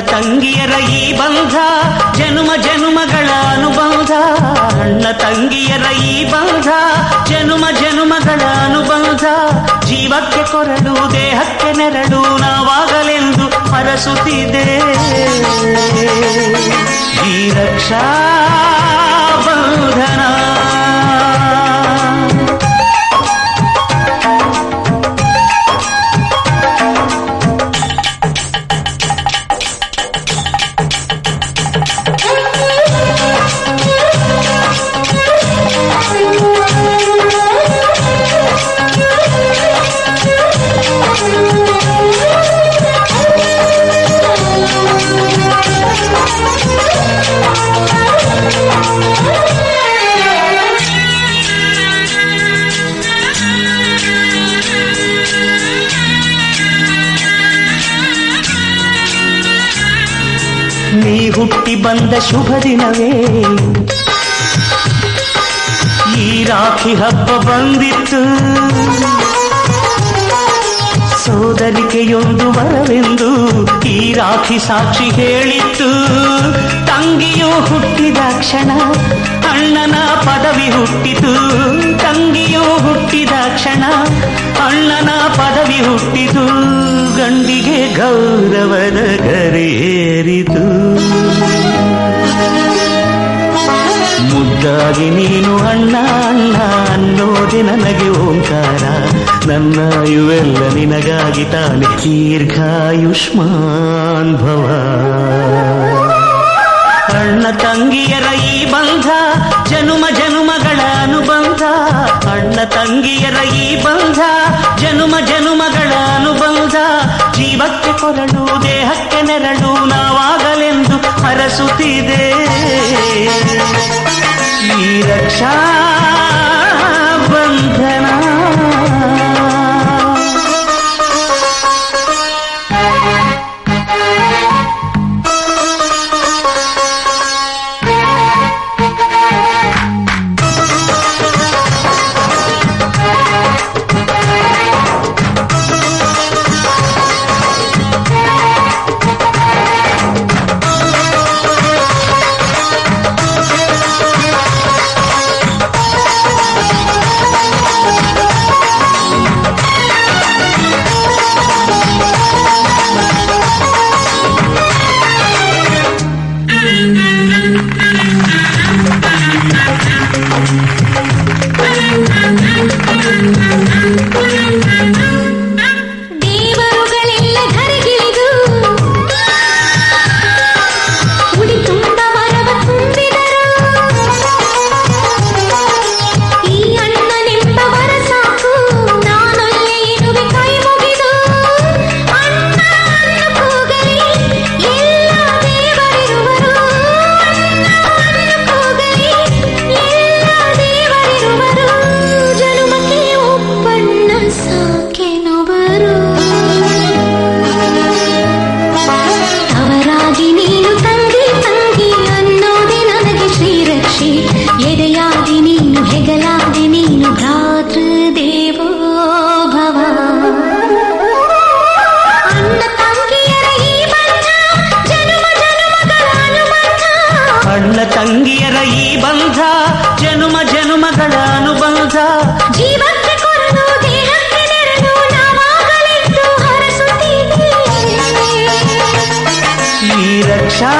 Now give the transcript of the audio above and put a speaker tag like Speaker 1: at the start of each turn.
Speaker 1: ತಂಗಿಯರ ಈ ಬಂಧ ಜನುಮ ಜನುಮಗಳ ಅನುಬಂಧ. ಅಣ್ಣ ತಂಗಿಯರ ಈ ಬಂಧ ಜನುಮ ಜನುಮಗಳ ಅನುಬಂಧ. ಜೀವಕ್ಕೆ ಕೊರಳು ದೇಹಕ್ಕೆ ನೆರಳು ನಾವಾಗಲೆಂದು ಹರಸುತ್ತಿದೆ ಈ ರಕ್ಷಾ ಬಂಧನ. ನೀ ಹುಟ್ಟಿ ಬಂದ ಶುಭ ದಿನವೇ ಈ ರಾಖಿ ಹಬ್ಬ ಬಂದಿತ್ತು. ಸೋದರಿಕೆಯೊಂದು ವರವೆಂದು ಈ ರಾಖಿ ಸಾಕ್ಷಿ ಹೇಳಿತ್ತು. ತಂಗಿಯು ಹುಟ್ಟಿದ ಕ್ಷಣ ಅಣ್ಣನ ಪದವಿ ಹುಟ್ಟಿತು. ತಂಗಿಯು ಹುಟ್ಟಿದ ಕ್ಷಣ ಅಣ್ಣನ ಪದವಿ ಹುಟ್ಟಿತು. ಗಂಡಿಗೆ ಗೌರವದ ಗರಿಯೇರಿತು. ಮುದ್ದಾಗಿ ನೀನು ಅಣ್ಣ ಅಣ್ಣ ಅನ್ನೋದೆ ನನಗೆ ಓಂಕಾರ. ನನ್ನ ಇವೆಲ್ಲ ನಿನಗಾಗಿ ತಾನೆ ದೀರ್ಘಾಯುಷ್ಮಾನ್ ಭವ. ಅಣ್ಣ ತಂಗಿಯರ ಈ ಬಂಧ ಜನುಮ ಜನುಮಗಳ ಅನುಬಂಧ. ಅಣ್ಣ ತಂಗಿಯರ ಈ ಬಂಧ ಜನುಮ ಜನುಮಗಳ ಅನುಬಂಧ. ಜೀವಕ್ಕೆ ಕೊರಳು ದೇಹಕ್ಕೆ ನೆರಳು ನಾವಾಗಲೆಂದು ಹರಸುತ್ತಿದೆ ಈ ರಕ್ಷಾ ಬಂಧನ. ತಂಗಿಯರ ಈ ಬಂಧ ಜನುಮ ಜನುಮಗಳ ಅನುಬಂಧ. ಜೀವಕ್ಕೆ ಕೊರಳು ದೇಹಕ್ಕೆ ನೆರಳು ನಾವಾಗಲೆಂದು ಹರಸುತ್ತಿದೆ ಈ ರಕ್ಷಾ